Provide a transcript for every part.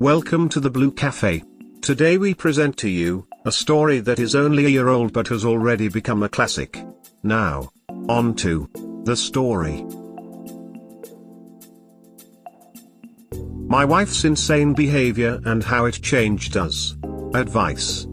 Welcome to the Blue Cafe. Today we present to you a story that is only a year old but has already become a classic. Now, on to the story. My wife's insane behavior and how it changed us. Advice.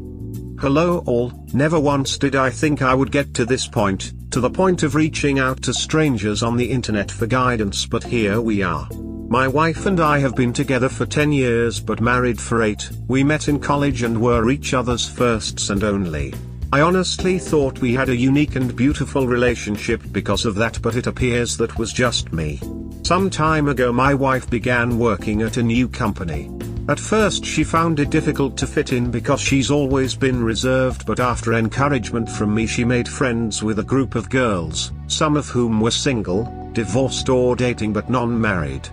Hello all, never once did I think I would get to this point, to the point of reaching out to strangers on the internet for guidance, but here we are. My wife and I have been together for 10 years but married for 8. We met in college and were each other's firsts and only. I honestly thought we had a unique and beautiful relationship because of that, but it appears that was just me. Some time ago my wife began working at a new company. At first she found it difficult to fit in because she's always been reserved, but after encouragement from me she made friends with a group of girls, some of whom were single, divorced or dating but non-married.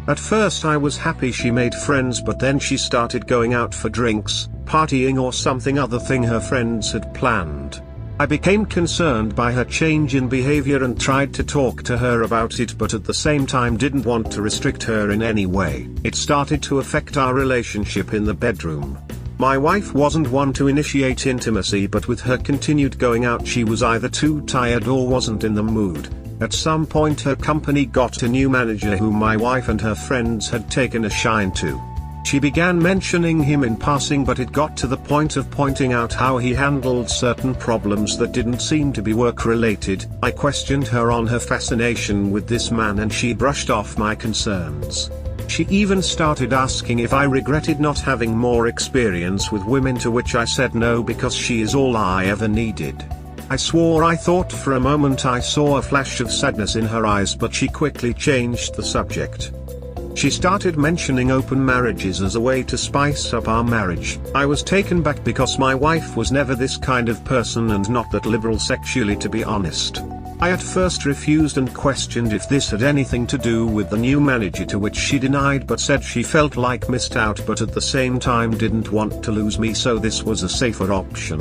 At first I was happy she made friends, but then she started going out for drinks, partying or something other thing her friends had planned. I became concerned by her change in behavior and tried to talk to her about it, but at the same time didn't want to restrict her in any way. It started to affect our relationship in the bedroom. My wife wasn't one to initiate intimacy, but with her continued going out she was either too tired or wasn't in the mood. At some point her company got a new manager whom my wife and her friends had taken a shine to. She began mentioning him in passing, but it got to the point of pointing out how he handled certain problems that didn't seem to be work-related. I questioned her on her fascination with this man and she brushed off my concerns. She even started asking if I regretted not having more experience with women, to which I said no, because she is all I ever needed. I swore I thought for a moment I saw a flash of sadness in her eyes, but she quickly changed the subject. She started mentioning open marriages as a way to spice up our marriage. I was taken back because my wife was never this kind of person and not that liberal sexually, to be honest. I at first refused and questioned if this had anything to do with the new manager, to which she denied but said she felt like missed out, but at the same time didn't want to lose me, so this was a safer option.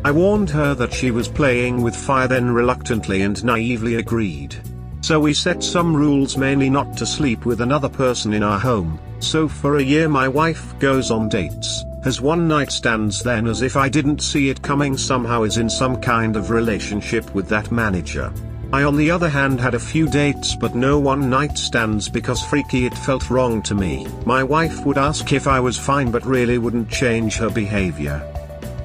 I warned her that she was playing with fire, then reluctantly and naively agreed. So we set some rules, mainly not to sleep with another person in our home. So for a year my wife goes on dates, has one-night stands, then as if I didn't see it coming somehow is in some kind of relationship with that manager. I on the other hand had a few dates but no one-night stands because freaky, it felt wrong to me. My wife would ask if I was fine but really wouldn't change her behavior.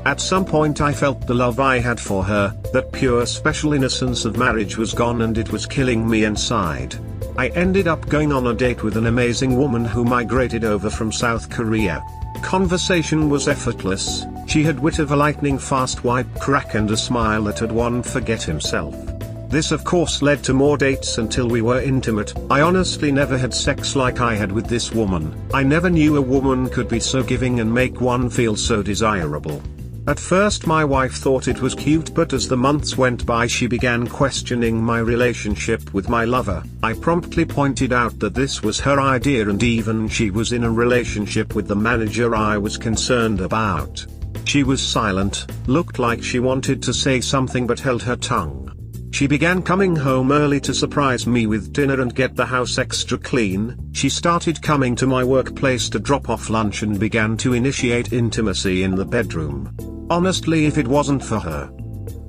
At some point I felt the love I had for her, that pure special innocence of marriage, was gone and it was killing me inside. I ended up going on a date with an amazing woman who migrated over from South Korea. Conversation was effortless, she had wit of a lightning-fast white crack and a smile that had one forget himself. This of course led to more dates until we were intimate. I honestly never had sex like I had with this woman. I never knew a woman could be so giving and make one feel so desirable. At first my wife thought it was cute, but as the months went by she began questioning my relationship with my lover. I promptly pointed out that this was her idea and even she was in a relationship with the manager I was concerned about. She was silent, looked like she wanted to say something but held her tongue. She began coming home early to surprise me with dinner and get the house extra clean. She started coming to my workplace to drop off lunch and began to initiate intimacy in the bedroom. Honestly, if it wasn't for her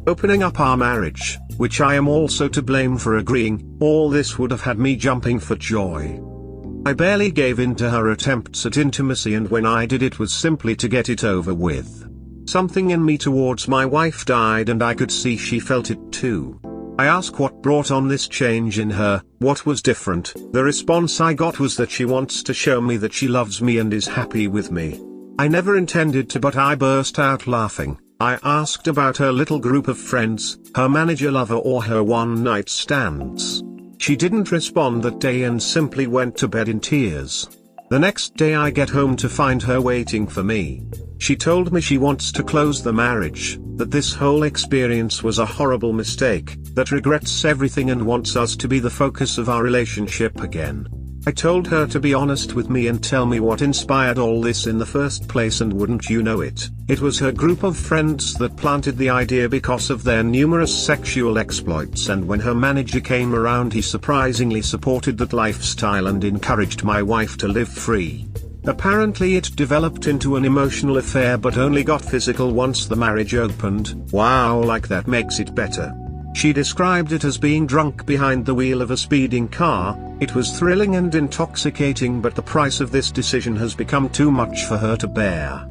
opening up our marriage, which I am also to blame for agreeing, all this would have had me jumping for joy. I barely gave in to her attempts at intimacy, and when I did it was simply to get it over with. Something in me towards my wife died and I could see she felt it too. I asked what brought on this change in her, what was different. The response I got was that she wants to show me that she loves me and is happy with me. I never intended to, but I burst out laughing. I asked about her little group of friends, her manager lover or her one-night stands. She didn't respond that day and simply went to bed in tears. The next day I get home to find her waiting for me. She told me she wants to close the marriage, that this whole experience was a horrible mistake, that regrets everything and wants us to be the focus of our relationship again. I told her to be honest with me and tell me what inspired all this in the first place, and wouldn't you know it, it was her group of friends that planted the idea because of their numerous sexual exploits, and when her manager came around he surprisingly supported that lifestyle and encouraged my wife to live free. Apparently it developed into an emotional affair but only got physical once the marriage opened. Wow, like that makes it better. She described it as being drunk behind the wheel of a speeding car. It was thrilling and intoxicating, but the price of this decision has become too much for her to bear.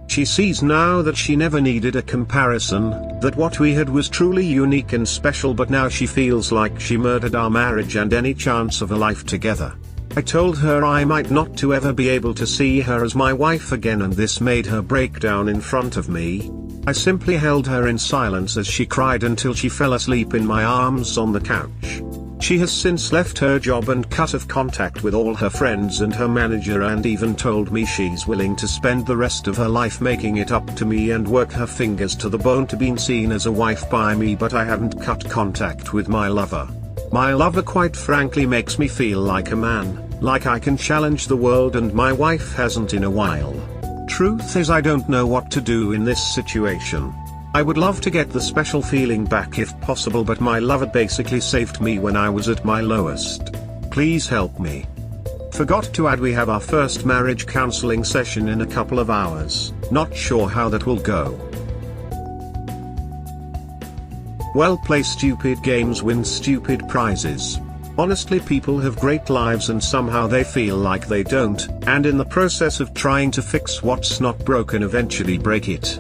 She sees now that she never needed a comparison, that what we had was truly unique and special, but now she feels like she murdered our marriage and any chance of a life together. I told her I might not to ever be able to see her as my wife again, and this made her break down in front of me. I simply held her in silence as she cried until she fell asleep in my arms on the couch. She has since left her job and cut off contact with all her friends and her manager, and even told me she's willing to spend the rest of her life making it up to me and work her fingers to the bone to being seen as a wife by me, but I haven't cut contact with my lover. My lover quite frankly makes me feel like a man, like I can challenge the world, and my wife hasn't in a while. Truth is, I don't know what to do in this situation. I would love to get the special feeling back if possible, but my lover basically saved me when I was at my lowest. Please help me. Forgot to add, we have our first marriage counseling session in a couple of hours. Not sure how that will go. Well, play stupid games, win stupid prizes. Honestly, people have great lives and somehow they feel like they don't, and in the process of trying to fix what's not broken eventually break it.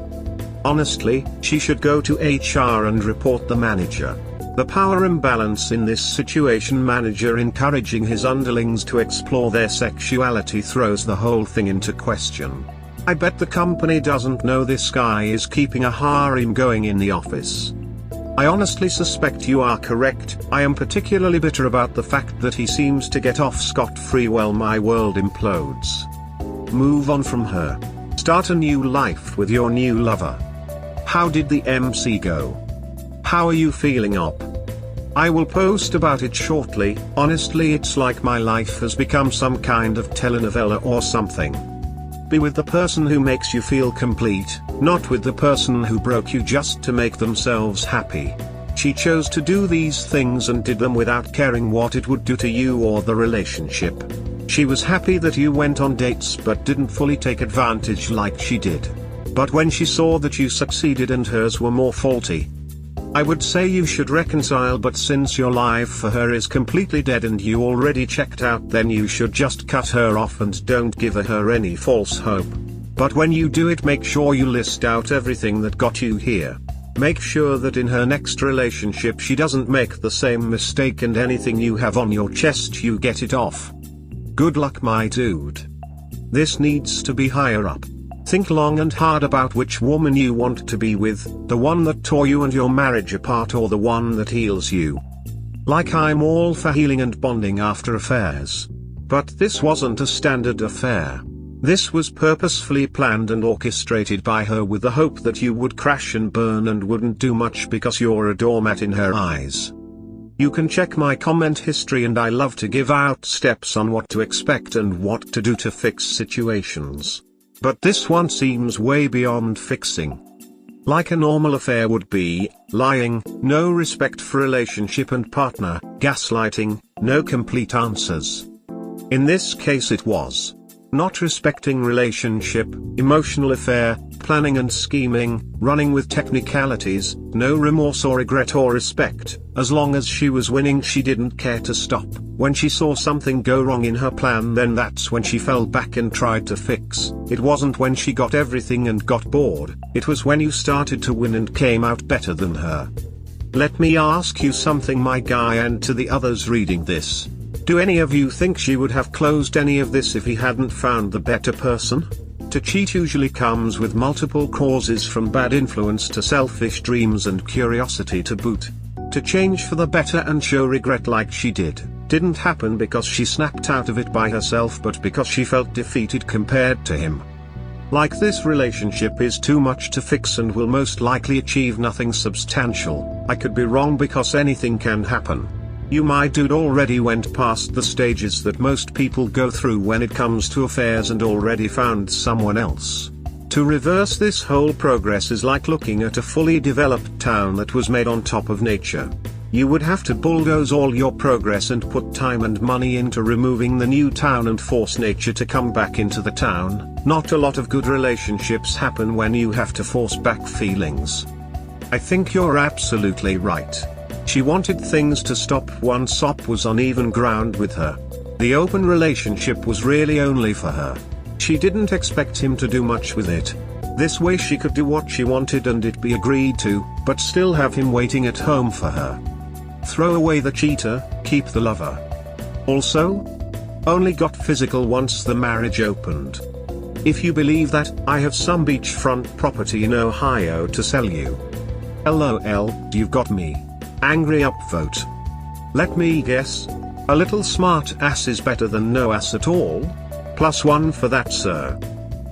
Honestly, she should go to HR and report the manager. The power imbalance in this situation, manager encouraging his underlings to explore their sexuality, throws the whole thing into question. I bet the company doesn't know this guy is keeping a harem going in the office. I honestly suspect you are correct. I am particularly bitter about the fact that he seems to get off scot-free while my world implodes. Move on from her. Start a new life with your new lover. How did the MC go? How are you feeling up? I will post about it shortly. Honestly, it's like my life has become some kind of telenovela or something. Be with the person who makes you feel complete, not with the person who broke you just to make themselves happy. She chose to do these things and did them without caring what it would do to you or the relationship. She was happy that you went on dates but didn't fully take advantage like she did. But when she saw that you succeeded and hers were more faulty, I would say you should reconcile, but since your life for her is completely dead and you already checked out, then you should just cut her off and don't give her any false hope. But when you do it, make sure you list out everything that got you here. Make sure that in her next relationship she doesn't make the same mistake, and anything you have on your chest you get it off. Good luck, my dude. This needs to be higher up. Think long and hard about which woman you want to be with, the one that tore you and your marriage apart, or the one that heals you. Like, I'm all for healing and bonding after affairs. But this wasn't a standard affair. This was purposefully planned and orchestrated by her with the hope that you would crash and burn and wouldn't do much because you're a doormat in her eyes. You can check my comment history, and I love to give out steps on what to expect and what to do to fix situations. But this one seems way beyond fixing. Like a normal affair would be: lying, no respect for relationship and partner, gaslighting, no complete answers. In this case it was not respecting relationship, emotional affair, planning and scheming, running with technicalities, no remorse or regret or respect. As long as she was winning, she didn't care to stop. When she saw something go wrong in her plan, then that's when she fell back and tried to fix. It wasn't when she got everything and got bored. It was when you started to win and came out better than her. Let me ask you something, my guy, and to the others reading this. Do any of you think she would have closed any of this if he hadn't found the better person? To cheat usually comes with multiple causes, from bad influence to selfish dreams and curiosity to boot. To change for the better and show regret like she didn't happen because she snapped out of it by herself, but because she felt defeated compared to him. Like, this relationship is too much to fix and will most likely achieve nothing substantial. I could be wrong because anything can happen. You, my dude, already went past the stages that most people go through when it comes to affairs and already found someone else. To reverse this whole progress is like looking at a fully developed town that was made on top of nature. You would have to bulldoze all your progress and put time and money into removing the new town and force nature to come back into the town. Not a lot of good relationships happen when you have to force back feelings. I think you're absolutely right. She wanted things to stop once Sop was on even ground with her. The open relationship was really only for her. She didn't expect him to do much with it. This way she could do what she wanted and it be agreed to, but still have him waiting at home for her. Throw away the cheater, keep the lover. Also, only got physical once the marriage opened. If you believe that, I have some beachfront property in Ohio to sell you. LOL, you've got me. Angry upvote. Let me guess. A little smart ass is better than no ass at all? +1 for that, sir.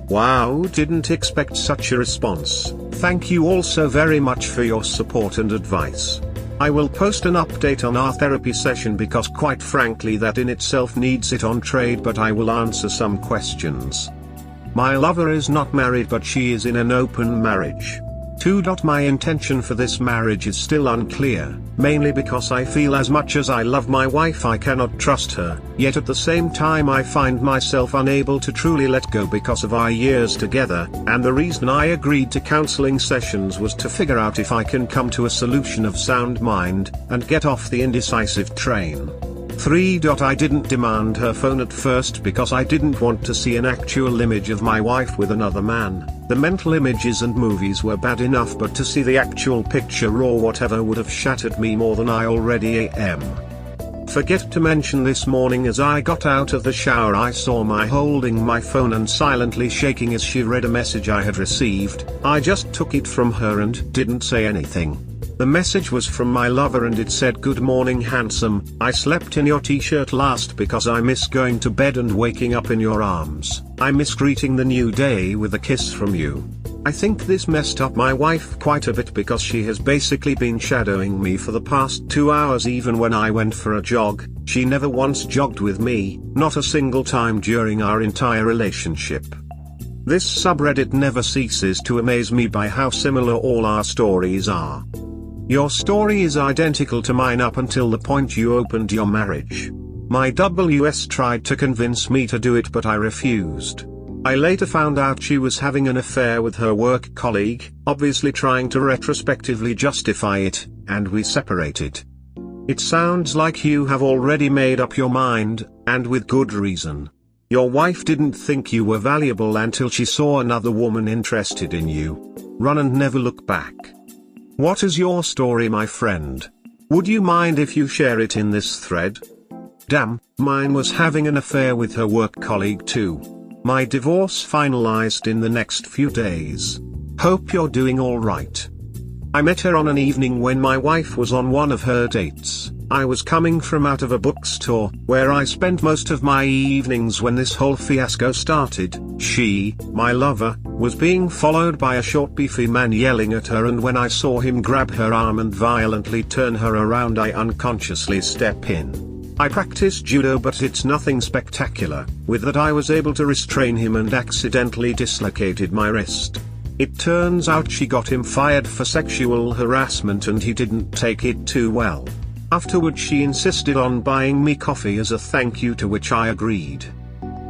Wow, didn't expect such a response. Thank you all so very much for your support and advice. I will post an update on our therapy session because quite frankly that in itself needs it on trade, but I will answer some questions. My lover is not married but she is in an open marriage. My intention for this marriage is still unclear, mainly because I feel as much as I love my wife I cannot trust her, yet at the same time I find myself unable to truly let go because of our years together, and the reason I agreed to counseling sessions was to figure out if I can come to a solution of sound mind, and get off the indecisive train. I didn't demand her phone at first because I didn't want to see an actual image of my wife with another man. The mental images and movies were bad enough, but to see the actual picture or whatever would have shattered me more than I already am. Forget to mention this morning as I got out of the shower I saw my holding my phone and silently shaking as she read a message I had received. I just took it from her and didn't say anything. The message was from my lover and it said, "Good morning handsome, I slept in your t-shirt last because I miss going to bed and waking up in your arms. I miss greeting the new day with a kiss from you." I think this messed up my wife quite a bit because she has basically been shadowing me for the past 2 hours. Even when I went for a jog, she never once jogged with me, not a single time during our entire relationship. This subreddit never ceases to amaze me by how similar all our stories are. Your story is identical to mine up until the point you opened your marriage. My WS tried to convince me to do it but I refused. I later found out she was having an affair with her work colleague, obviously trying to retrospectively justify it, and we separated. It sounds like you have already made up your mind, and with good reason. Your wife didn't think you were valuable until she saw another woman interested in you. Run and never look back. What is your story, my friend? Would you mind if you share it in this thread? Damn, mine was having an affair with her work colleague too. My divorce finalized in the next few days. Hope you're doing alright. I met her on an evening when my wife was on one of her dates. I was coming from out of a bookstore, where I spent most of my evenings when this whole fiasco started. She, my lover, was being followed by a short beefy man yelling at her, and when I saw him grab her arm and violently turn her around I unconsciously step in. I practice judo but it's nothing spectacular. With that I was able to restrain him and accidentally dislocated my wrist. It turns out she got him fired for sexual harassment and he didn't take it too well. Afterward she insisted on buying me coffee as a thank you, to which I agreed.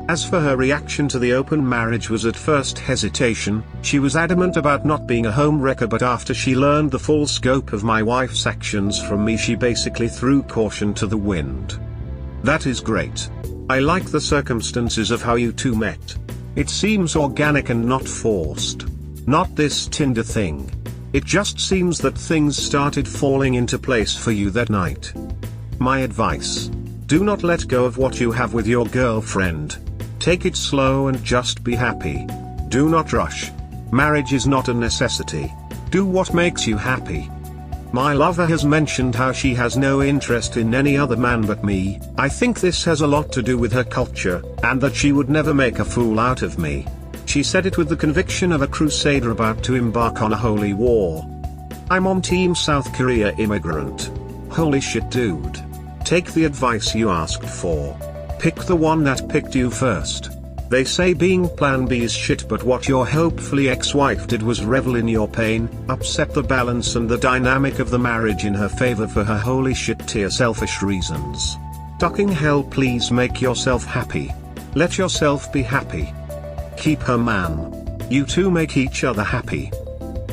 As for her reaction to the open marriage was at first hesitation. She was adamant about not being a home wrecker, but after she learned the full scope of my wife's actions from me she basically threw caution to the wind. That is great. I like the circumstances of how you two met. It seems organic and not forced. Not this Tinder thing. It just seems that things started falling into place for you that night. My advice: do not let go of what you have with your girlfriend. Take it slow and just be happy. Do not rush. Marriage is not a necessity. Do what makes you happy. My lover has mentioned how she has no interest in any other man but me. I think this has a lot to do with her culture, and that she would never make a fool out of me. She said it with the conviction of a crusader about to embark on a holy war. I'm on Team South Korea immigrant. Holy shit, dude. Take the advice you asked for. Pick the one that picked you first. They say being plan B is shit, but what your hopefully ex-wife did was revel in your pain, upset the balance and the dynamic of the marriage in her favor for her holy shit tier selfish reasons. Fucking hell, please make yourself happy. Let yourself be happy. Keep her man. You two make each other happy.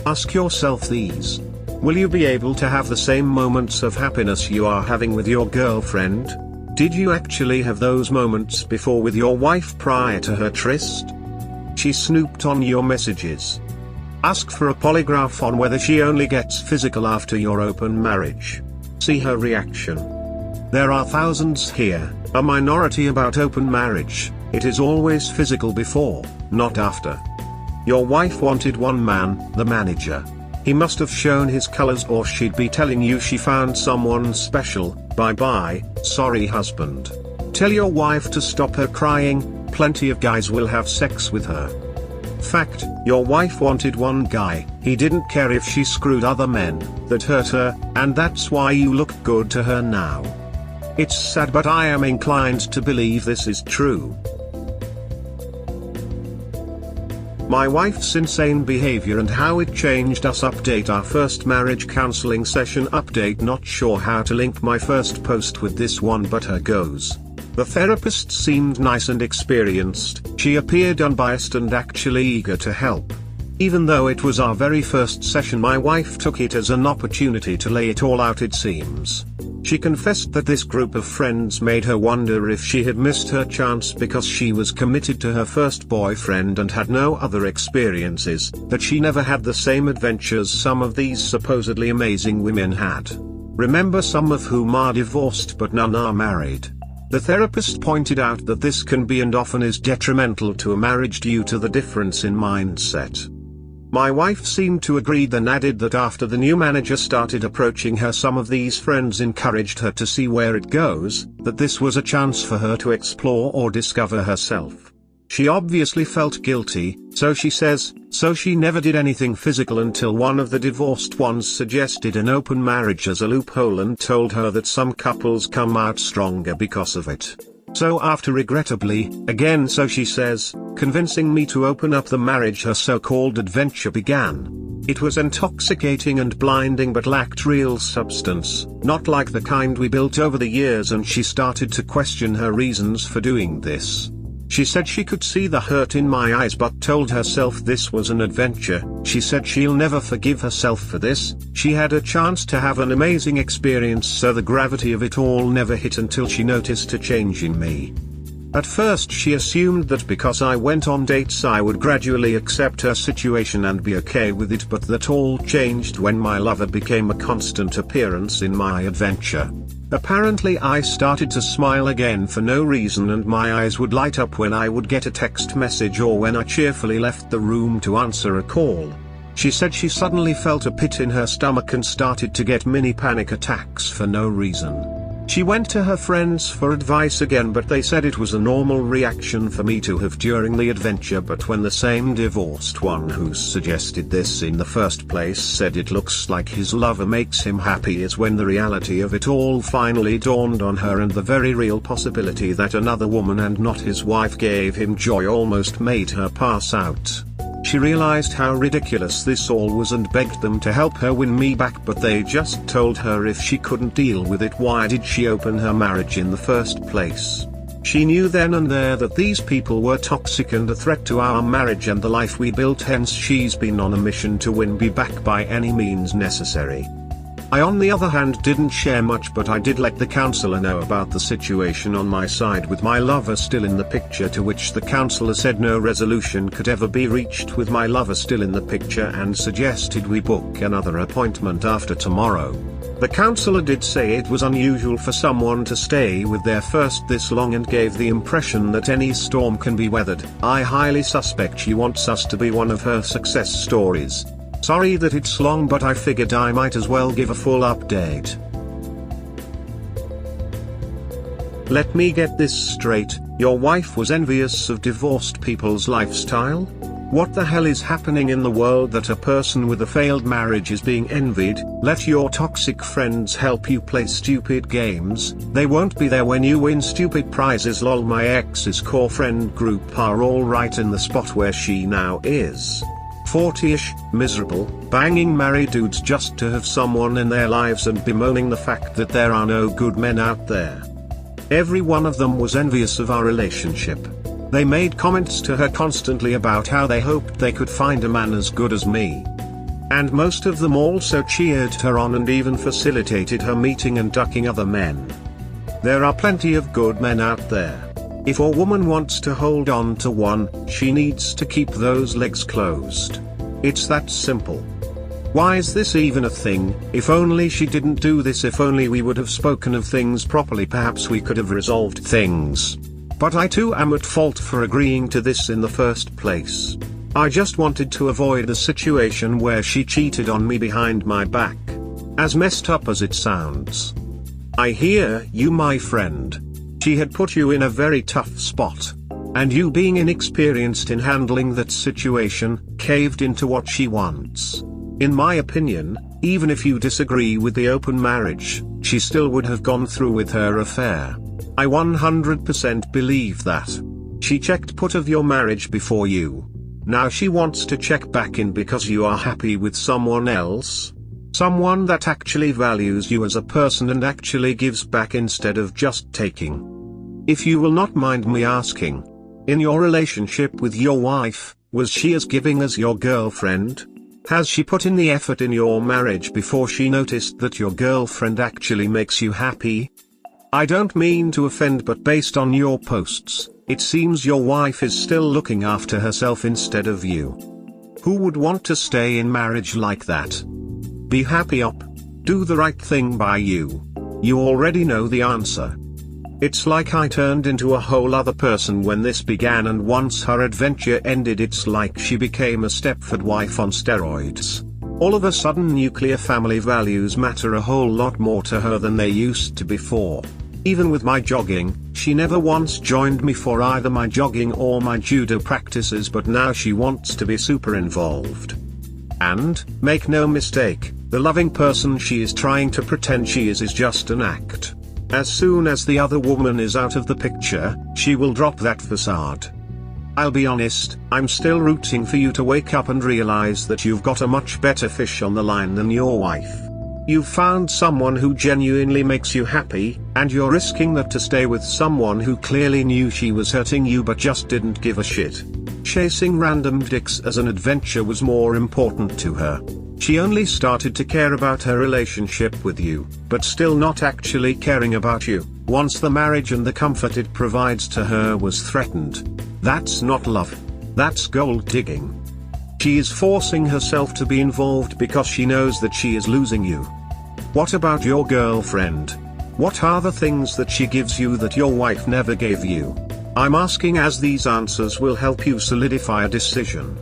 Ask yourself these. Will you be able to have the same moments of happiness you are having with your girlfriend? Did you actually have those moments before with your wife prior to her tryst? She snooped on your messages. Ask for a polygraph on whether she only gets physical after your open marriage. See her reaction. There are thousands here, a minority about open marriage. It is always physical before, not after. Your wife wanted one man, the manager. He must have shown his colors or she'd be telling you she found someone special. Bye bye, sorry husband. Tell your wife to stop her crying, plenty of guys will have sex with her. Fact, your wife wanted one guy, he didn't care if she screwed other men, that hurt her, and that's why you look good to her now. It's sad, but I am inclined to believe this is true. My wife's insane behavior and how it changed us. Update our first marriage counseling session. Update not sure how to link my first post with this one, but here goes. The therapist seemed nice and experienced, she appeared unbiased and actually eager to help. Even though it was our very first session, my wife took it as an opportunity to lay it all out, it seems. She confessed that this group of friends made her wonder if she had missed her chance because she was committed to her first boyfriend and had no other experiences, that she never had the same adventures some of these supposedly amazing women had. Remember, some of whom are divorced but none are married. The therapist pointed out that this can be and often is detrimental to a marriage due to the difference in mindset. My wife seemed to agree, then added that after the new manager started approaching her, some of these friends encouraged her to see where it goes, that this was a chance for her to explore or discover herself. She obviously felt guilty, so she says, so she never did anything physical until one of the divorced ones suggested an open marriage as a loophole and told her that some couples come out stronger because of it. So after regrettably, again so she says, convincing me to open up the marriage, her so-called adventure began. It was intoxicating and blinding but lacked real substance, not like the kind we built over the years, and she started to question her reasons for doing this. She said she could see the hurt in my eyes but told herself this was an adventure. She said she'll never forgive herself for this. She had a chance to have an amazing experience, so the gravity of it all never hit until she noticed a change in me. At first she assumed that because I went on dates I would gradually accept her situation and be okay with it, but that all changed when my lover became a constant appearance in my adventure. Apparently I started to smile again for no reason, and my eyes would light up when I would get a text message or when I cheerfully left the room to answer a call. She said she suddenly felt a pit in her stomach and started to get mini panic attacks for no reason. She went to her friends for advice again, but they said it was a normal reaction for me to have during the adventure, but when the same divorced one who suggested this in the first place said it looks like his lover makes him happy, is when the reality of it all finally dawned on her, and the very real possibility that another woman and not his wife gave him joy almost made her pass out. She realized how ridiculous this all was and begged them to help her win me back, but they just told her if she couldn't deal with it, why did she open her marriage in the first place? She knew then and there that these people were toxic and a threat to our marriage and the life we built, hence she's been on a mission to win me back by any means necessary. I on the other hand didn't share much, but I did let the counselor know about the situation on my side with my lover still in the picture, to which the counselor said no resolution could ever be reached with my lover still in the picture and suggested we book another appointment after tomorrow. The counselor did say it was unusual for someone to stay with their first this long and gave the impression that any storm can be weathered. I highly suspect she wants us to be one of her success stories. Sorry that it's long, but I figured I might as well give a full update. Let me get this straight, your wife was envious of divorced people's lifestyle? What the hell is happening in the world that a person with a failed marriage is being envied? Let your toxic friends help you play stupid games, they won't be there when you win stupid prizes. Lol, my ex's core friend group are all right in the spot where she now is. 40ish, miserable, banging married dudes just to have someone in their lives and bemoaning the fact that there are no good men out there. Every one of them was envious of our relationship. They made comments to her constantly about how they hoped they could find a man as good as me. And most of them also cheered her on and even facilitated her meeting and ducking other men. There are plenty of good men out there. If a woman wants to hold on to one, she needs to keep those legs closed. It's that simple. Why is this even a thing? If only she didn't do this, if only we would have spoken of things properly, perhaps we could have resolved things. But I too am at fault for agreeing to this in the first place. I just wanted to avoid a situation where she cheated on me behind my back. As messed up as it sounds. I hear you, my friend. She had put you in a very tough spot. And you, being inexperienced in handling that situation, caved into what she wants. In my opinion, even if you disagree with the open marriage, she still would have gone through with her affair. I 100% believe that. She checked out of your marriage before you. Now she wants to check back in because you are happy with someone else. Someone that actually values you as a person and actually gives back instead of just taking. If you will not mind me asking, in your relationship with your wife, was she as giving as your girlfriend? Has she put in the effort in your marriage before she noticed that your girlfriend actually makes you happy? I don't mean to offend, but based on your posts, it seems your wife is still looking after herself instead of you. Who would want to stay in marriage like that? Be happy up. Do the right thing by you. You already know the answer. It's like I turned into a whole other person when this began, and once her adventure ended, it's like she became a Stepford wife on steroids. All of a sudden nuclear family values matter a whole lot more to her than they used to before. Even with my jogging, she never once joined me for either my jogging or my judo practices, but now she wants to be super involved. And, make no mistake, the loving person she is trying to pretend she is just an act. As soon as the other woman is out of the picture, she will drop that facade. I'll be honest, I'm still rooting for you to wake up and realize that you've got a much better fish on the line than your wife. You've found someone who genuinely makes you happy, and you're risking that to stay with someone who clearly knew she was hurting you but just didn't give a shit. Chasing random dicks as an adventure was more important to her. She only started to care about her relationship with you, but still not actually caring about you, once the marriage and the comfort it provides to her was threatened. That's not love. That's gold digging. She is forcing herself to be involved because she knows that she is losing you. What about your girlfriend? What are the things that she gives you that your wife never gave you? I'm asking as these answers will help you solidify a decision.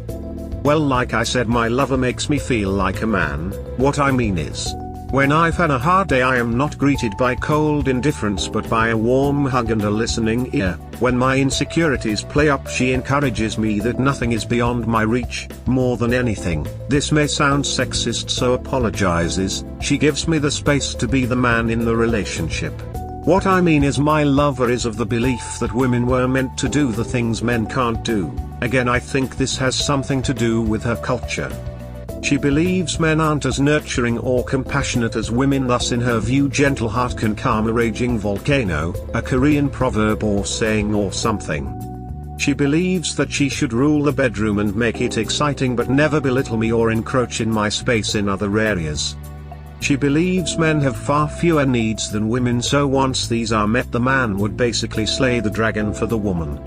Well, like I said, my lover makes me feel like a man. What I mean is, when I've had a hard day, I am not greeted by cold indifference but by a warm hug and a listening ear. When my insecurities play up, she encourages me that nothing is beyond my reach. More than anything, this may sound sexist, so apologizes, she gives me the space to be the man in the relationship. What I mean is, my lover is of the belief that women were meant to do the things men can't do. Again, I think this has something to do with her culture. She believes men aren't as nurturing or compassionate as women, thus in her view gentle heart can calm a raging volcano, a Korean proverb or saying or something. She believes that she should rule the bedroom and make it exciting but never belittle me or encroach in my space in other areas. She believes men have far fewer needs than women, so once these are met the man would basically slay the dragon for the woman.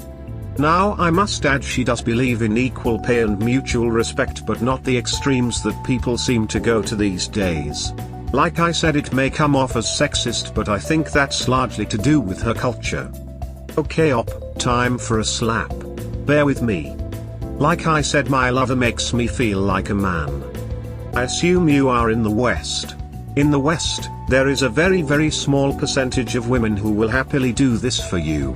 Now I must add, she does believe in equal pay and mutual respect, but not the extremes that people seem to go to these days. Like I said, it may come off as sexist, but I think that's largely to do with her culture. Okay time for a slap. Bear with me. Like I said, my lover makes me feel like a man. I assume you are in the West. In the West, there is a very small percentage of women who will happily do this for you.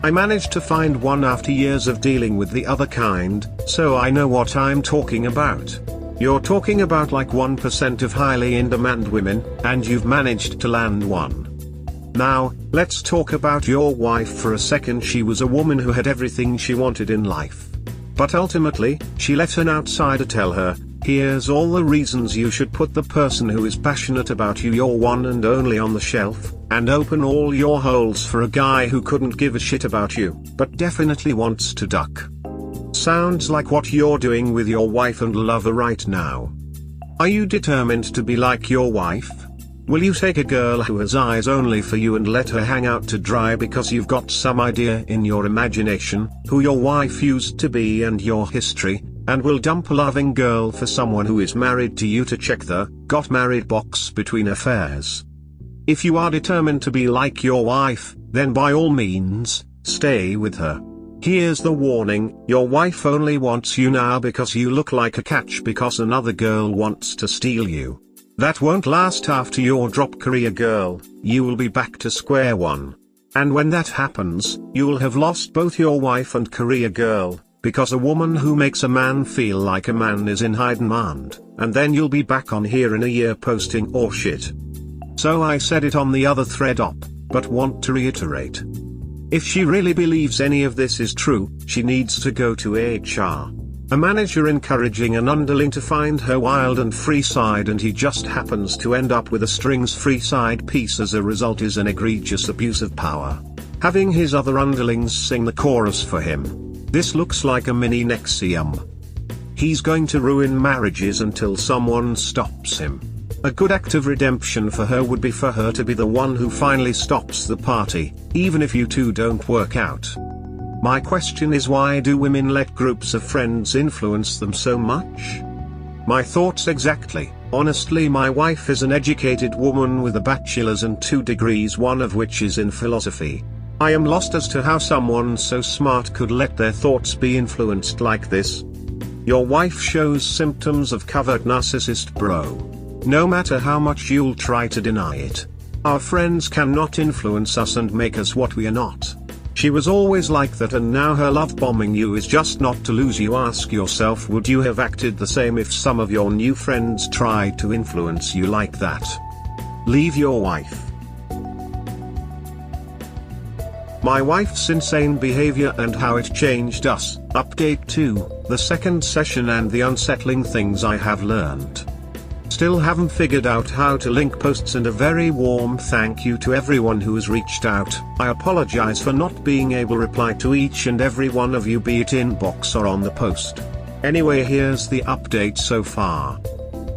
I managed to find one after years of dealing with the other kind, so I know what I'm talking about. You're talking about like 1% of highly in-demand women, and you've managed to land one. Now, let's talk about your wife for a second. She was a woman who had everything she wanted in life. But ultimately, she let an outsider tell her, here's all the reasons you should put the person who is passionate about you, your one and only, on the shelf, and open all your holes for a guy who couldn't give a shit about you, but definitely wants to duck. Sounds like what you're doing with your wife and lover right now. Are you determined to be like your wife? Will you take a girl who has eyes only for you and let her hang out to dry because you've got some idea in your imagination, who your wife used to be and your history, and will dump a loving girl for someone who is married to you to check the "got married" box between affairs? If you are determined to be like your wife, then by all means, stay with her. Here's the warning, your wife only wants you now because you look like a catch because another girl wants to steal you. That won't last. After your drop career girl, you will be back to square one. And when that happens, you'll have lost both your wife and career girl, because a woman who makes a man feel like a man is in high demand, and then you'll be back on here in a year posting "oh shit." So I said it on the other thread but want to reiterate. If she really believes any of this is true, she needs to go to HR. A manager encouraging an underling to find her wild and free side, and he just happens to end up with a strings-free side piece as a result, is an egregious abuse of power. Having his other underlings sing the chorus for him. This looks like a mini NXIVM. He's going to ruin marriages until someone stops him. A good act of redemption for her would be for her to be the one who finally stops the party, even if you two don't work out. My question is, why do women let groups of friends influence them so much? My thoughts exactly. Honestly, my wife is an educated woman with a bachelor's and 2 degrees, one of which is in philosophy. I am lost as to how someone so smart could let their thoughts be influenced like this. Your wife shows symptoms of covert narcissist, bro. No matter how much you'll try to deny it. Our friends cannot influence us and make us what we are not. She was always like that, and now her love bombing you is just not to lose you. Ask yourself, would you have acted the same if some of your new friends tried to influence you like that? Leave your wife. My wife's insane behavior and how it changed us. Update 2, the second session and the unsettling things I have learned. Still haven't figured out how to link posts, and a very warm thank you to everyone who has reached out. I apologize for not being able to reply to each and every one of you, be it inbox or on the post. Anyway, here's the update so far.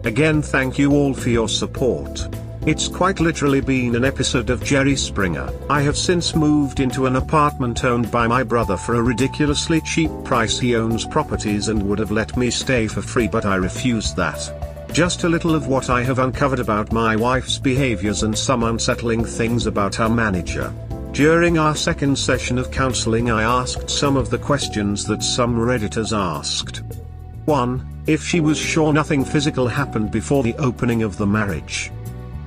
Again, thank you all for your support. It's quite literally been an episode of Jerry Springer. I have since moved into an apartment owned by my brother for a ridiculously cheap price. He owns properties and would have let me stay for free, but I refused that. Just a little of what I have uncovered about my wife's behaviors and some unsettling things about our manager. During our second session of counseling, I asked some of the questions that some Redditors asked. 1. If she was sure nothing physical happened before the opening of the marriage.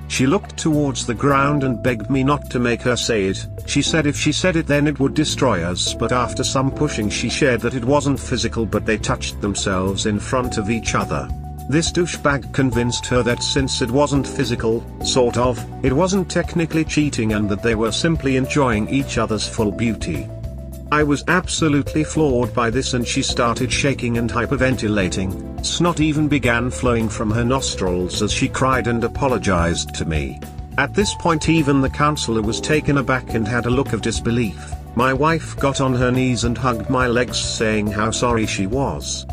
She looked towards the ground and begged me not to make her say it. She said if she said it then it would destroy us, but after some pushing she shared that it wasn't physical, but they touched themselves in front of each other. This douchebag convinced her that since it wasn't physical, sort of, it wasn't technically cheating and that they were simply enjoying each other's full beauty. I was absolutely floored by this, and she started shaking and hyperventilating. Snot even began flowing from her nostrils as she cried and apologized to me. At this point even the counselor was taken aback and had a look of disbelief. My wife got on her knees and hugged my legs, saying how sorry she was.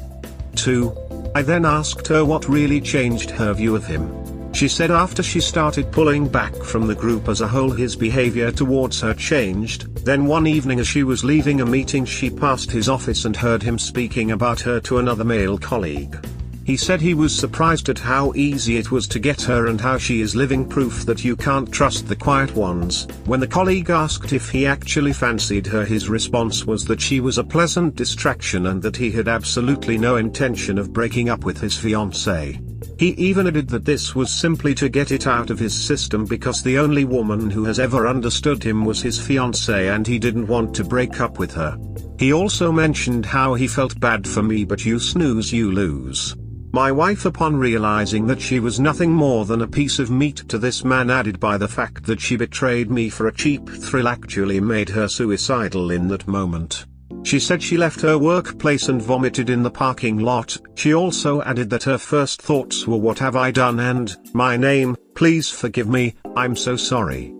2. I then asked her what really changed her view of him. She said after she started pulling back from the group as a whole, his behavior towards her changed. Then one evening as she was leaving a meeting, she passed his office and heard him speaking about her to another male colleague. He said he was surprised at how easy it was to get her and how she is living proof that you can't trust the quiet ones. When the colleague asked if he actually fancied her, his response was that she was a pleasant distraction and that he had absolutely no intention of breaking up with his fiancée. He even added that this was simply to get it out of his system because the only woman who has ever understood him was his fiancée and he didn't want to break up with her. He also mentioned how he felt bad for me, but you snooze you lose. My wife, upon realizing that she was nothing more than a piece of meat to this man, added by the fact that she betrayed me for a cheap thrill, actually made her suicidal in that moment. She said she left her workplace and vomited in the parking lot. She also added that her first thoughts were, "What have I done?" and, "My name, please forgive me, I'm so sorry."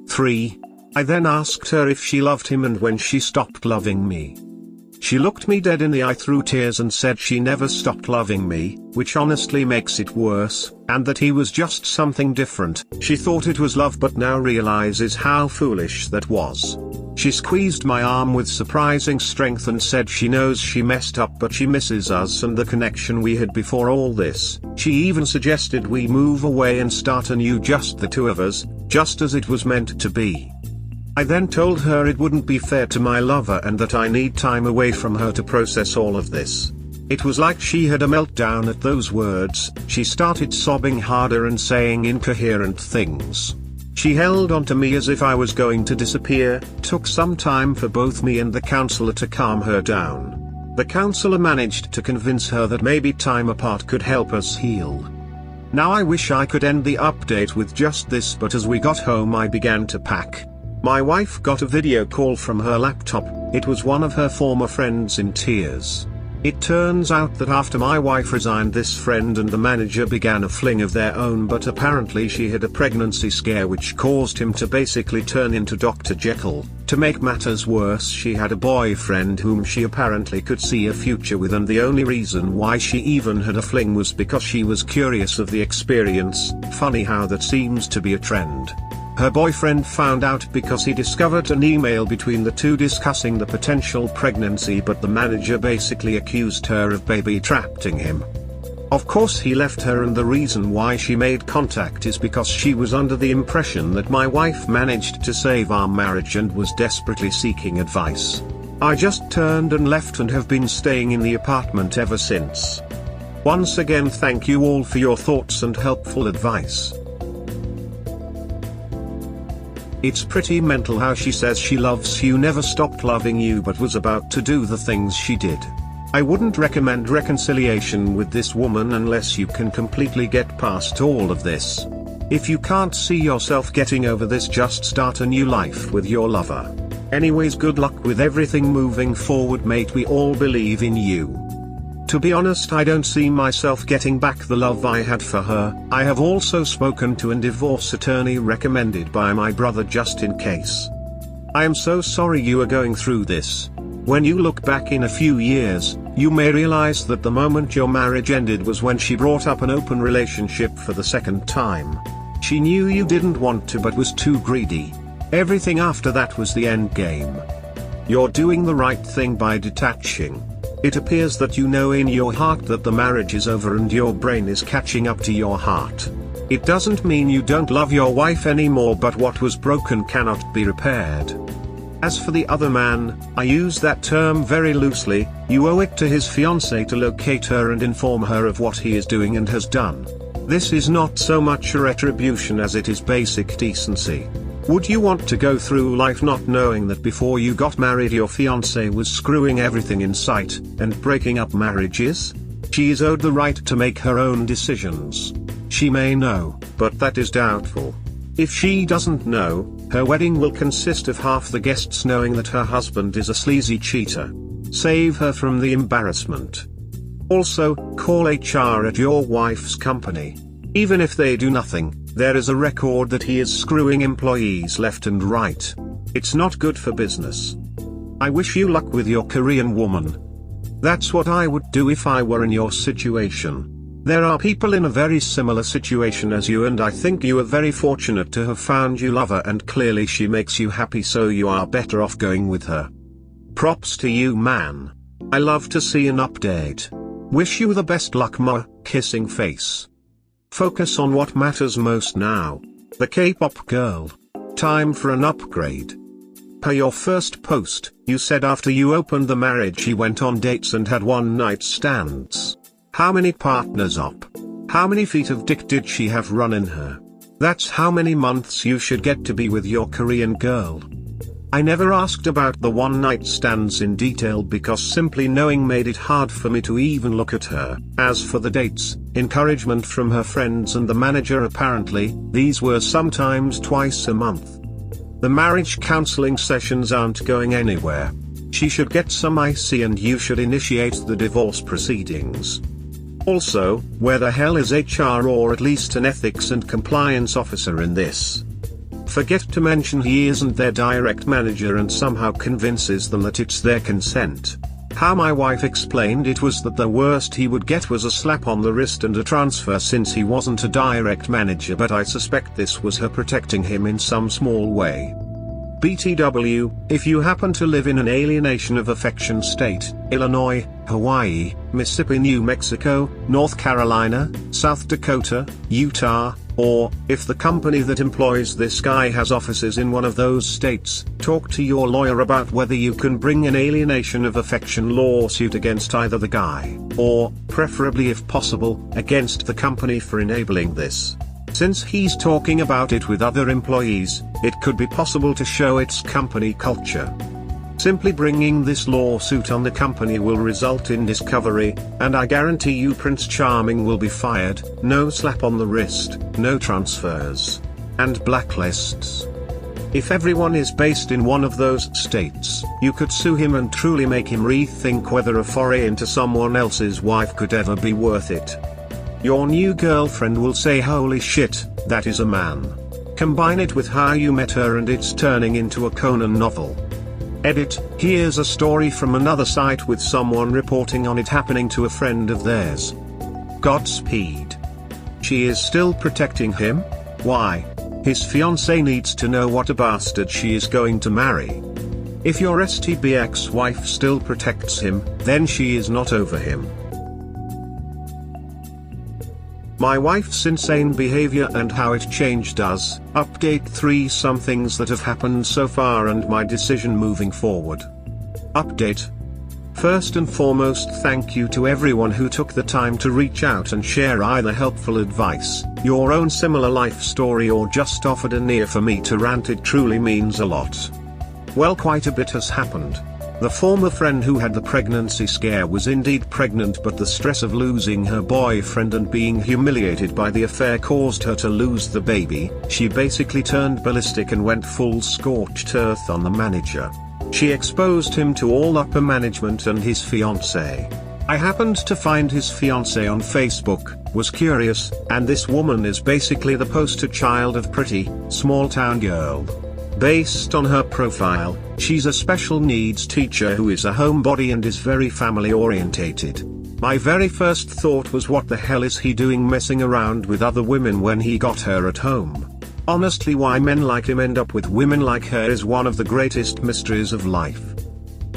3. I then asked her if she loved him and when she stopped loving me. She looked me dead in the eye through tears and said she never stopped loving me, which honestly makes it worse, and that he was just something different. She thought it was love but now realizes how foolish that was. She squeezed my arm with surprising strength and said she knows she messed up but she misses us and the connection we had before all this. She even suggested we move away and start anew, just the two of us, just as it was meant to be. I then told her it wouldn't be fair to my lover and that I need time away from her to process all of this. It was like she had a meltdown at those words. She started sobbing harder and saying incoherent things. She held on to me as if I was going to disappear. Took some time for both me and the counselor to calm her down. The counselor managed to convince her that maybe time apart could help us heal. Now I wish I could end the update with just this, but as we got home I began to pack. My wife got a video call from her laptop. It was one of her former friends in tears. It turns out that after my wife resigned, this friend and the manager began a fling of their own, but apparently she had a pregnancy scare which caused him to basically turn into Dr. Jekyll. To make matters worse, she had a boyfriend whom she apparently could see a future with, and the only reason why she even had a fling was because she was curious of the experience. Funny how that seems to be a trend. Her boyfriend found out because he discovered an email between the two discussing the potential pregnancy, but the manager basically accused her of baby-trapping him. Of course he left her, and the reason why she made contact is because she was under the impression that my wife managed to save our marriage and was desperately seeking advice. I just turned and left and have been staying in the apartment ever since. Once again, thank you all for your thoughts and helpful advice. It's pretty mental how she says she loves you, never stopped loving you, but was about to do the things she did. I wouldn't recommend reconciliation with this woman unless you can completely get past all of this. If you can't see yourself getting over this, just start a new life with your lover. Anyways, good luck with everything moving forward, mate. We all believe in you. To be honest, I don't see myself getting back the love I had for her. I have also spoken to a divorce attorney recommended by my brother just in case. I am so sorry you are going through this. When you look back in a few years, you may realize that the moment your marriage ended was when she brought up an open relationship for the second time. She knew you didn't want to but was too greedy. Everything after that was the end game. You're doing the right thing by detaching. It appears that you know in your heart that the marriage is over and your brain is catching up to your heart. It doesn't mean you don't love your wife anymore, but what was broken cannot be repaired. As for the other man, I use that term very loosely. You owe it to his fiancée to locate her and inform her of what he is doing and has done. This is not so much a retribution as it is basic decency. Would you want to go through life not knowing that before you got married your fiancé was screwing everything in sight and breaking up marriages? She is owed the right to make her own decisions. She may know, but that is doubtful. If she doesn't know, her wedding will consist of half the guests knowing that her husband is a sleazy cheater. Save her from the embarrassment. Also, call HR at your wife's company. Even if they do nothing, there is a record that he is screwing employees left and right. It's not good for business. I wish you luck with your Korean woman. That's what I would do if I were in your situation. There are people in a very similar situation as you, and I think you are very fortunate to have found your lover, and clearly she makes you happy, so you are better off going with her. Props to you, man. I love to see an update. Wish you the best luck, ma. Kissing face. Focus on what matters most now. The K-pop girl. Time for an upgrade. Per your first post, you said after you opened the marriage he went on dates and had one-night stands. How many partners up? How many feet of dick did she have run in her? That's how many months you should get to be with your Korean girl. I never asked about the one-night stands in detail because simply knowing made it hard for me to even look at her. As for the dates, encouragement from her friends and the manager apparently, these were sometimes twice a month. The marriage counseling sessions aren't going anywhere. She should get some IC and you should initiate the divorce proceedings. Also, where the hell is HR or at least an ethics and compliance officer in this? Forget to mention he isn't their direct manager and somehow convinces them that it's their consent. How my wife explained it was that the worst he would get was a slap on the wrist and a transfer since he wasn't a direct manager, but I suspect this was her protecting him in some small way. BTW, if you happen to live in an alienation of affection state, Illinois, Hawaii, Mississippi, New Mexico, North Carolina, South Dakota, Utah, or, if the company that employs this guy has offices in one of those states, talk to your lawyer about whether you can bring an alienation of affection lawsuit against either the guy, or, preferably if possible, against the company for enabling this. Since he's talking about it with other employees, it could be possible to show its company culture. Simply bringing this lawsuit on the company will result in discovery, and I guarantee you Prince Charming will be fired, no slap on the wrist, no transfers, and blacklists. If everyone is based in one of those states, you could sue him and truly make him rethink whether a foray into someone else's wife could ever be worth it. Your new girlfriend will say, holy shit, that is a man. Combine it with how you met her and it's turning into a Conan novel. Edit, here's a story from another site with someone reporting on it happening to a friend of theirs. Godspeed. She is still protecting him? Why? His fiancé needs to know what a bastard she is going to marry. If your STB ex-wife still protects him, then she is not over him. My wife's insane behavior and how it changed us. Update 3 Some things that have happened so far and my decision moving forward. Update. First and foremost, thank you to everyone who took the time to reach out and share either helpful advice, your own similar life story, or just offered an ear for me to rant. It truly means a lot. Well, quite a bit has happened. The former friend who had the pregnancy scare was indeed pregnant, but the stress of losing her boyfriend and being humiliated by the affair caused her to lose the baby. She basically turned ballistic and went full scorched earth on the manager. She exposed him to all upper management and his fiancée. I happened to find his fiancée on Facebook, was curious, and this woman is basically the poster child of pretty, small-town girl. Based on her profile, she's a special needs teacher who is a homebody and is very family orientated. My very first thought was, what the hell is he doing messing around with other women when he got her at home? Honestly, why men like him end up with women like her is one of the greatest mysteries of life.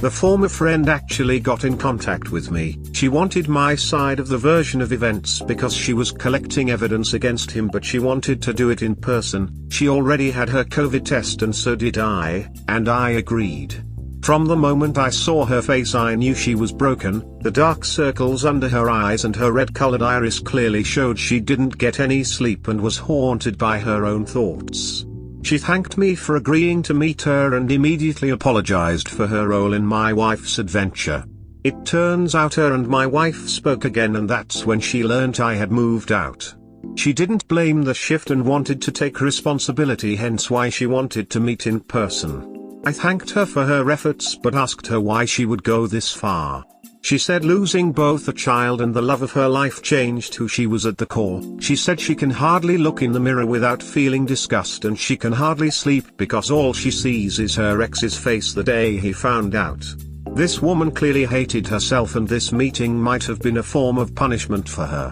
The former friend actually got in contact with me. She wanted my side of the version of events because she was collecting evidence against him, but she wanted to do it in person. She already had her COVID test and so did I, and I agreed. From the moment I saw her face I knew she was broken. The dark circles under her eyes and her red-colored iris clearly showed she didn't get any sleep and was haunted by her own thoughts. She thanked me for agreeing to meet her and immediately apologized for her role in my wife's adventure. It turns out her and my wife spoke again, and that's when she learnt I had moved out. She didn't blame the shift and wanted to take responsibility, hence why she wanted to meet in person. I thanked her for her efforts but asked her why she would go this far. She said losing both a child and the love of her life changed who she was at the core. She said she can hardly look in the mirror without feeling disgust, and she can hardly sleep because all she sees is her ex's face the day he found out. This woman clearly hated herself, and this meeting might have been a form of punishment for her.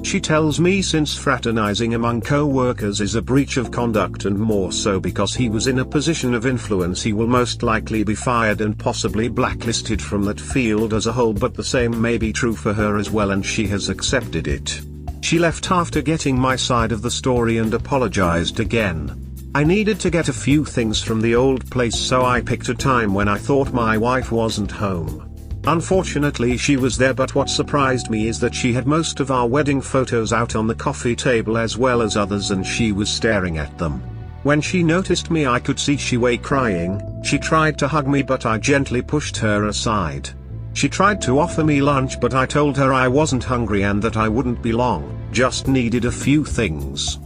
She tells me since fraternizing among co-workers is a breach of conduct, and more so because he was in a position of influence, he will most likely be fired and possibly blacklisted from that field as a whole, but the same may be true for her as well, and she has accepted it. She left after getting my side of the story and apologized again. I needed to get a few things from the old place, so I picked a time when I thought my wife wasn't home. Unfortunately she was there, but what surprised me is that she had most of our wedding photos out on the coffee table as well as others, and she was staring at them. When she noticed me, I could see she was crying. She tried to hug me, but I gently pushed her aside. She tried to offer me lunch, but I told her I wasn't hungry and that I wouldn't be long, just needed a few things.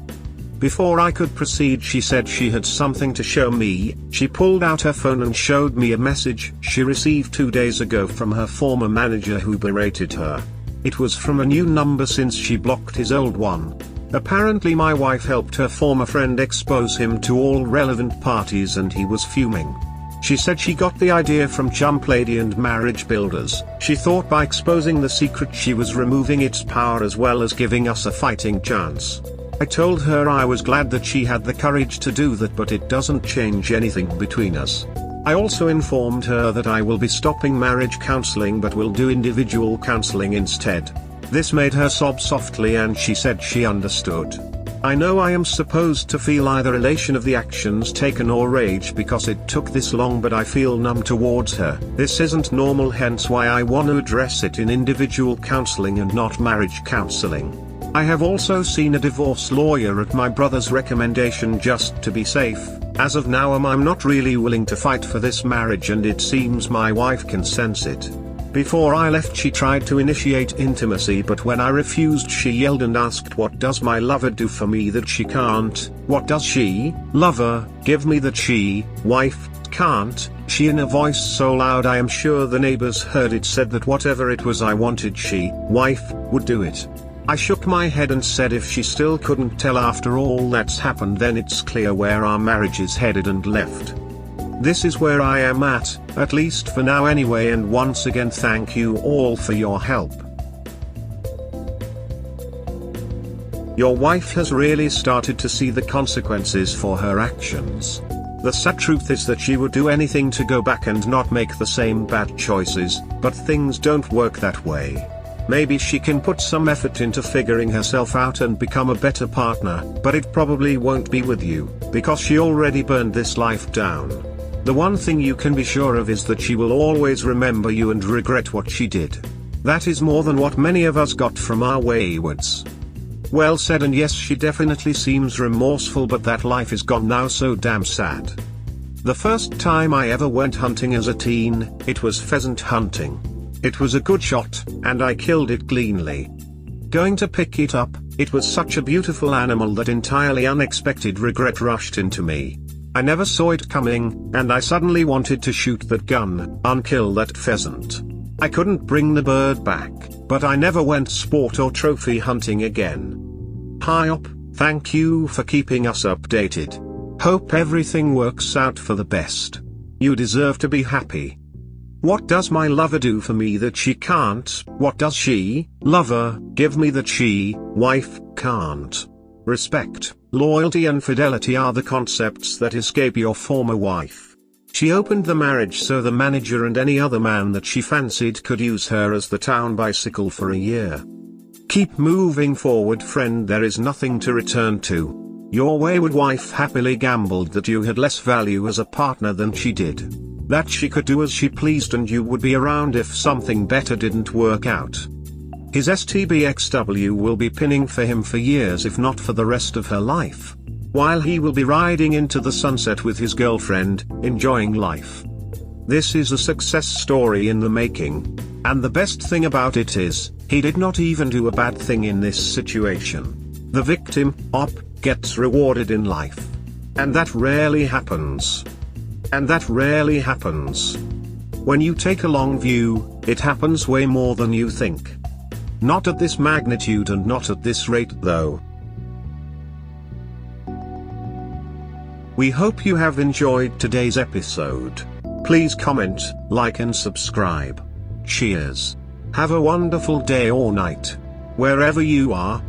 Before I could proceed, she said she had something to show me. She pulled out her phone and showed me a message she received 2 days ago from her former manager who berated her. It was from a new number since she blocked his old one. Apparently my wife helped her former friend expose him to all relevant parties and he was fuming. She said she got the idea from Chump Lady and Marriage Builders. She thought by exposing the secret she was removing its power as well as giving us a fighting chance. I told her I was glad that she had the courage to do that, but it doesn't change anything between us. I also informed her that I will be stopping marriage counseling but will do individual counseling instead. This made her sob softly and she said she understood. I know I am supposed to feel either elation of the actions taken or rage because it took this long, but I feel numb towards her. This isn't normal, hence why I want to address it in individual counseling and not marriage counseling. I have also seen a divorce lawyer at my brother's recommendation just to be safe. As of now I'm not really willing to fight for this marriage, and it seems my wife can sense it. Before I left she tried to initiate intimacy, but when I refused she yelled and asked, what does my lover do for me that she can't? What does she, lover, give me that she, wife, can't? She, in a voice so loud I am sure the neighbors heard it, said that whatever it was I wanted she, wife, would do it. I shook my head and said if she still couldn't tell after all that's happened, then it's clear where our marriage is headed, and left. This is where I am at least for now anyway, and once again thank you all for your help. Your wife has really started to see the consequences for her actions. The sad truth is that she would do anything to go back and not make the same bad choices, but things don't work that way. Maybe she can put some effort into figuring herself out and become a better partner, but it probably won't be with you, because she already burned this life down. The one thing you can be sure of is that she will always remember you and regret what she did. That is more than what many of us got from our waywards. Well said, and yes, she definitely seems remorseful, but that life is gone now, so damn sad. The first time I ever went hunting as a teen, it was pheasant hunting. It was a good shot, and I killed it cleanly. Going to pick it up, it was such a beautiful animal that entirely unexpected regret rushed into me. I never saw it coming, and I suddenly wanted to shoot that gun, unkill that pheasant. I couldn't bring the bird back, but I never went sport or trophy hunting again. Hi up, thank you for keeping us updated. Hope everything works out for the best. You deserve to be happy. What does my lover do for me that she can't? What does she, lover, give me that she, wife, can't? Respect, loyalty and fidelity are the concepts that escape your former wife. She opened the marriage so the manager and any other man that she fancied could use her as the town bicycle for a year. Keep moving forward, friend, there is nothing to return to. Your wayward wife happily gambled that you had less value as a partner than she did. That she could do as she pleased and you would be around if something better didn't work out. His STBXW will be pinning for him for years, if not for the rest of her life. While he will be riding into the sunset with his girlfriend, enjoying life. This is a success story in the making. And the best thing about it is, he did not even do a bad thing in this situation. The victim, gets rewarded in life. And that rarely happens. When you take a long view, it happens way more than you think. Not at this magnitude and not at this rate though. We hope you have enjoyed today's episode. Please comment, like and subscribe. Cheers. Have a wonderful day or night, wherever you are.